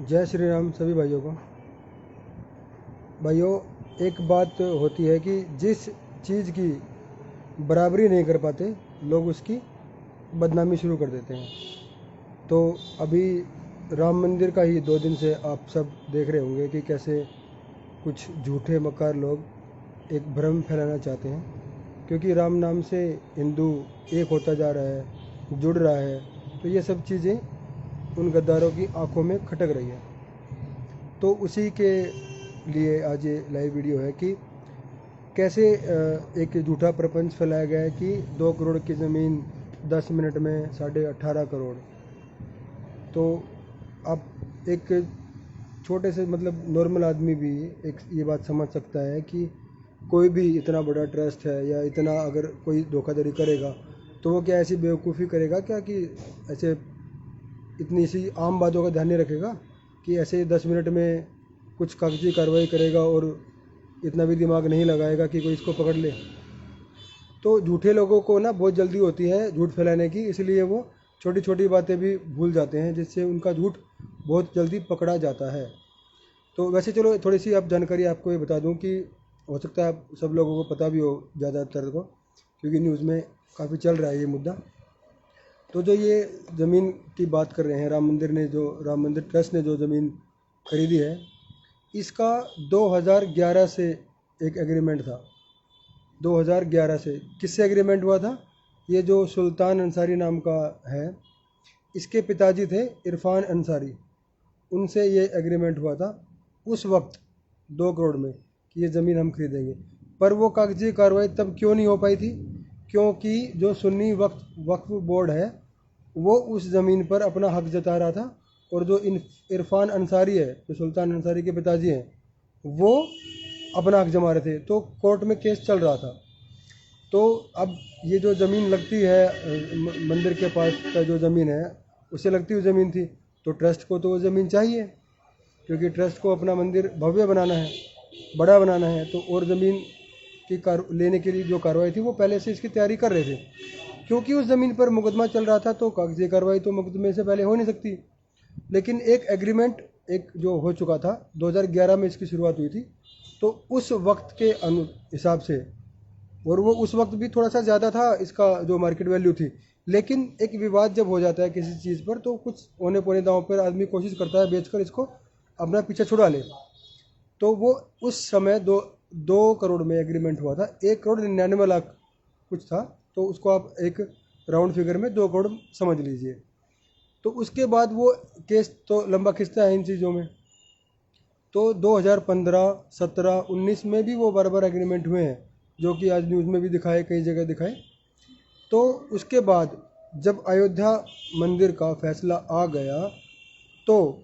जय श्री राम सभी भाइयों को। भाइयों, एक बात होती है कि जिस चीज़ की बराबरी नहीं कर पाते लोग उसकी बदनामी शुरू कर देते हैं। तो अभी राम मंदिर का ही 2 दिन से आप सब देख रहे होंगे कि कैसे कुछ झूठे मक्कार लोग एक भ्रम फैलाना चाहते हैं, क्योंकि राम नाम से हिंदू एक होता जा रहा है, जुड़ रहा है। तो ये सब चीज़ें उन गद्दारों की आंखों में खटक रही है। तो उसी के लिए आज ये लाइव वीडियो है कि कैसे एक झूठा प्रपंच फैलाया गया है कि 2 करोड़ की ज़मीन 10 मिनट में 18.5 करोड़। तो अब एक छोटे से मतलब नॉर्मल आदमी भी एक ये बात समझ सकता है कि कोई भी इतना बड़ा ट्रस्ट है या इतना अगर कोई धोखाधड़ी करेगा तो वो क्या ऐसी बेवकूफ़ी करेगा क्या कि ऐसे इतनी सी आम बातों का ध्यान नहीं रखेगा कि ऐसे 10 मिनट में कुछ कागजी कार्रवाई करेगा और इतना भी दिमाग नहीं लगाएगा कि कोई इसको पकड़ ले। तो झूठे लोगों को ना बहुत जल्दी होती है झूठ फैलाने की, इसलिए वो छोटी छोटी बातें भी भूल जाते हैं, जिससे उनका झूठ बहुत जल्दी पकड़ा जाता है। तो वैसे चलो थोड़ी सी आप जानकारी आपको ये बता दूं कि हो सकता है आप सब लोगों को पता भी हो ज़्यादातर को, क्योंकि न्यूज़ में काफ़ी चल रहा है ये मुद्दा। तो जो ये ज़मीन की बात कर रहे हैं, राम मंदिर ट्रस्ट ने जो ज़मीन खरीदी है, इसका 2011 से एक एग्रीमेंट था। 2011 से किससे एग्रीमेंट हुआ था? ये जो सुल्तान अंसारी नाम का है, इसके पिताजी थे इरफान अंसारी, उनसे ये एग्रीमेंट हुआ था उस वक्त 2 करोड़ में कि ये ज़मीन हम खरीदेंगे। पर वो कागजी कार्रवाई तब क्यों नहीं हो पाई थी? क्योंकि जो सुन्नी वक्फ बोर्ड है वो उस ज़मीन पर अपना हक जता रहा था, और जो इरफान अंसारी है, जो सुल्तान अंसारी के पिताजी हैं, वो अपना हक जमा रहे थे। तो कोर्ट में केस चल रहा था। तो अब ये जो ज़मीन लगती है मंदिर के पास का जो ज़मीन है, उसे लगती हुई ज़मीन थी, तो ट्रस्ट को तो वो ज़मीन चाहिए, क्योंकि ट्रस्ट को अपना मंदिर भव्य बनाना है, बड़ा बनाना है। तो और ज़मीन की लेने के लिए जो कार्रवाई थी वो पहले से इसकी तैयारी कर रहे थे। क्योंकि उस ज़मीन पर मुकदमा चल रहा था तो कागजी कार्रवाई तो मुकदमे से पहले हो नहीं सकती। लेकिन एक एग्रीमेंट एक जो हो चुका था, 2011 में इसकी शुरुआत हुई थी, तो उस वक्त के हिसाब से, और वो उस वक्त भी थोड़ा सा ज़्यादा था इसका जो मार्केट वैल्यू थी। लेकिन एक विवाद जब हो जाता है किसी चीज़ पर, तो कुछ औने पौने दांव पर आदमी कोशिश करता है बेचकर इसको अपना पीछे छुड़ा ले। तो वो उस समय 2 करोड़ में एग्रीमेंट हुआ था। 1 करोड़ 99 लाख कुछ था, तो उसको आप एक राउंड फिगर में 2 करोड़ समझ लीजिए। तो उसके बाद वो केस तो लंबा खिंचता है इन चीज़ों में। तो 2015, 17, 19 में भी वो बार बार एग्रीमेंट हुए हैं, जो कि आज न्यूज़ में भी दिखाए, कई जगह दिखाए। तो उसके बाद जब अयोध्या मंदिर का फैसला आ गया, तो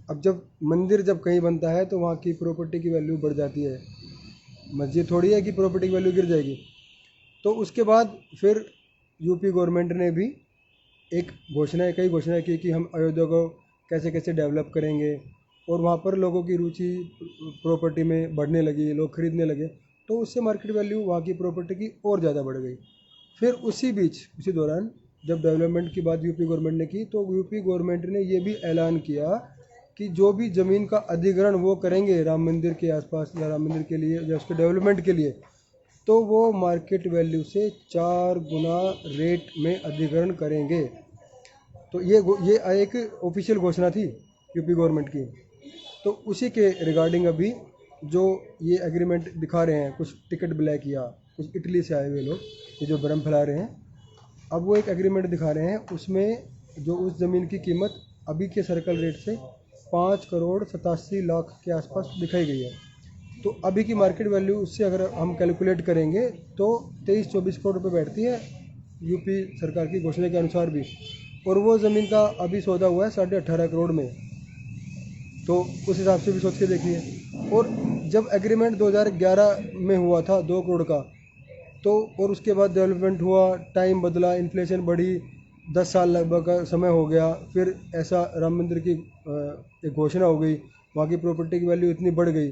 अब जब मंदिर जब कहीं बनता है तो वहाँ की प्रॉपर्टी की वैल्यू बढ़ जाती है। मस्जिद थोड़ी है कि प्रॉपर्टी की वैल्यू गिर जाएगी। तो उसके बाद फिर यूपी गवर्नमेंट ने भी कई घोषणाएं की कि हम अयोध्या को कैसे कैसे डेवलप करेंगे, और वहाँ पर लोगों की रुचि प्रॉपर्टी में बढ़ने लगी, लोग खरीदने लगे। तो उससे मार्केट वैल्यू वहाँ की प्रॉपर्टी की और ज़्यादा बढ़ गई। फिर उसी दौरान जब डेवलपमेंट की बात यूपी गवर्नमेंट ने की, तो यूपी गवर्नमेंट ने ये भी ऐलान किया कि जो भी ज़मीन का अधिग्रहण वो करेंगे राम मंदिर के आसपास या राम मंदिर के लिए या उसके डेवलपमेंट के लिए, तो वो मार्केट वैल्यू से 4 गुना रेट में अधिग्रहण करेंगे। तो ये एक ऑफिशियल घोषणा थी यूपी गवर्नमेंट की। तो उसी के रिगार्डिंग अभी जो ये एग्रीमेंट दिखा रहे हैं, कुछ टिकट ब्लैक या कुछ इटली से आए हुए लोग, ये जो भ्रम फैला रहे हैं, अब वो एक एग्रीमेंट दिखा रहे हैं। उसमें जो उस ज़मीन की कीमत अभी के सर्कल रेट से 5 करोड़ 87 लाख के आसपास दिखाई गई है। तो अभी की मार्केट वैल्यू उससे अगर हम कैलकुलेट करेंगे तो 23-24 करोड़ रुपये बैठती है यूपी सरकार की घोषणा के अनुसार भी। और वो ज़मीन का अभी सौदा हुआ है 18.5 करोड़ में। तो उस हिसाब से भी सोच के देखिए। और जब एग्रीमेंट 2011 में हुआ था 2 करोड़ का, तो और उसके बाद डेवलपमेंट हुआ, टाइम बदला, इन्फ्लेशन बढ़ी, 10 साल लगभग का समय हो गया, फिर ऐसा राम मंदिर की एक घोषणा हो गई, वहाँ की प्रॉपर्टी की वैल्यू इतनी बढ़ गई।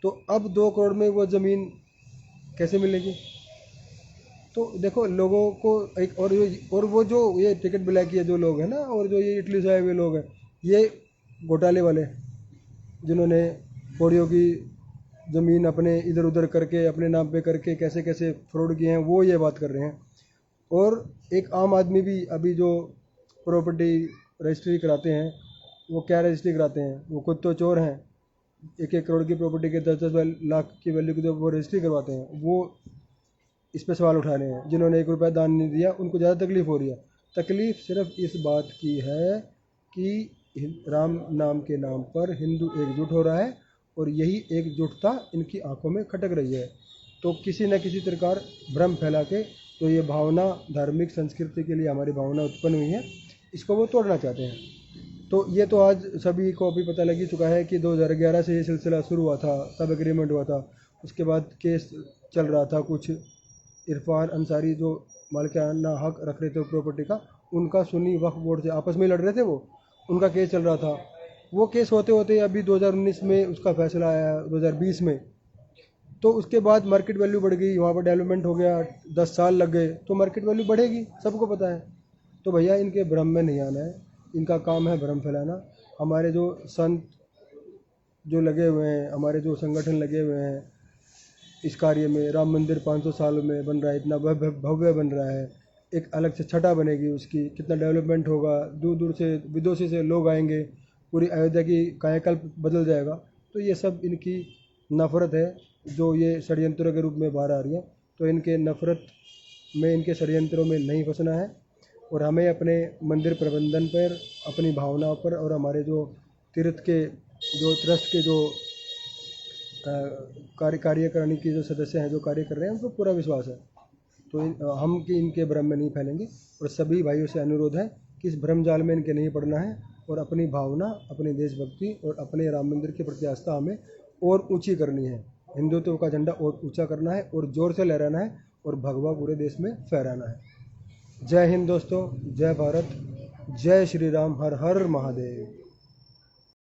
तो अब 2 करोड़ में वो ज़मीन कैसे मिलेगी? तो देखो लोगों को एक और वो जो ये टिकट ब्लैक किए जो लोग हैं ना, और जो ये इटली से आए हुए लोग हैं, ये घोटाले वाले, जिन्होंने पौड़ियों की ज़मीन अपने इधर उधर करके अपने नाम पे करके कैसे कैसे फ्रॉड किए हैं, वो ये बात कर रहे हैं। और एक आम आदमी भी अभी जो प्रॉपर्टी रजिस्ट्री कराते हैं, वो क्या रजिस्ट्री कराते हैं, वो खुद तो चोर हैं। 1-1 करोड़ की प्रॉपर्टी के 10-10 लाख की वैल्यू की जो वो रजिस्ट्री करवाते हैं, वो इस पे सवाल उठा रहे हैं। जिन्होंने 1 रुपया दान नहीं दिया, उनको ज़्यादा तकलीफ़ हो रही है। तकलीफ़ सिर्फ इस बात की है कि राम नाम के नाम पर हिंदू एकजुट हो रहा है, और यही एकजुटता इनकी आंखों में खटक रही है। तो किसी न किसी प्रकार भ्रम फैला के तो ये भावना धार्मिक संस्कृति के लिए हमारी भावना उत्पन्न हुई है, इसको वो तोड़ना चाहते हैं। तो ये तो आज सभी को अभी पता लग ही चुका है कि 2011 से ये सिलसिला शुरू हुआ था, तब एग्रीमेंट हुआ था। उसके बाद केस चल रहा था, कुछ इरफान अंसारी जो मालिकाना हक रख रहे थे प्रॉपर्टी का, उनका सुन्नी वक्फ बोर्ड से आपस में लड़ रहे थे, वो उनका केस चल रहा था। वो केस होते होते अभी 2019 में उसका फैसला आया, 2020 में। तो उसके बाद मार्केट वैल्यू बढ़ गई, वहाँ पर डेवलपमेंट हो गया, 10 साल लग गए, तो मार्केट वैल्यू बढ़ेगी, सबको पता है। तो भैया इनके भ्रम में नहीं आना है, इनका काम है भ्रम फैलाना। हमारे जो संत जो लगे हुए हैं, हमारे जो संगठन लगे हुए हैं इस कार्य में, राम मंदिर 500 साल में बन रहा है, इतना भव्य बन रहा है, एक अलग से छटा बनेगी उसकी, कितना डेवलपमेंट होगा, दूर दूर से विदेशी से लोग आएंगे, पूरी अयोध्या की कायाकल्प बदल जाएगा। तो ये सब इनकी नफ़रत है जो ये षड्यंत्रों के रूप में बाहर आ रही है। तो इनके नफ़रत में, इनके षड्यंत्रों में नहीं फंसना है, और हमें अपने मंदिर प्रबंधन पर, अपनी भावनाओं पर, और हमारे जो तीर्थ के जो ट्रस्ट के जो कार्यकारिणी की जो सदस्य हैं जो कार्य कर रहे हैं, उनको पूरा विश्वास है। तो हम कि इनके भ्रम में नहीं फैलेंगे, और सभी भाइयों से अनुरोध है कि इस भ्रम जाल में इनके नहीं पड़ना है, और अपनी भावना, अपनी देशभक्ति और अपने राम मंदिर की प्रति आस्था हमें और ऊंची करनी है। हिंदुत्व का झंडा और ऊंचा करना है, और जोर से लहराना है, और भगवा पूरे देश में फहराना है। जय हिंद दोस्तों, जय भारत, जय श्री राम, हर हर महादेव।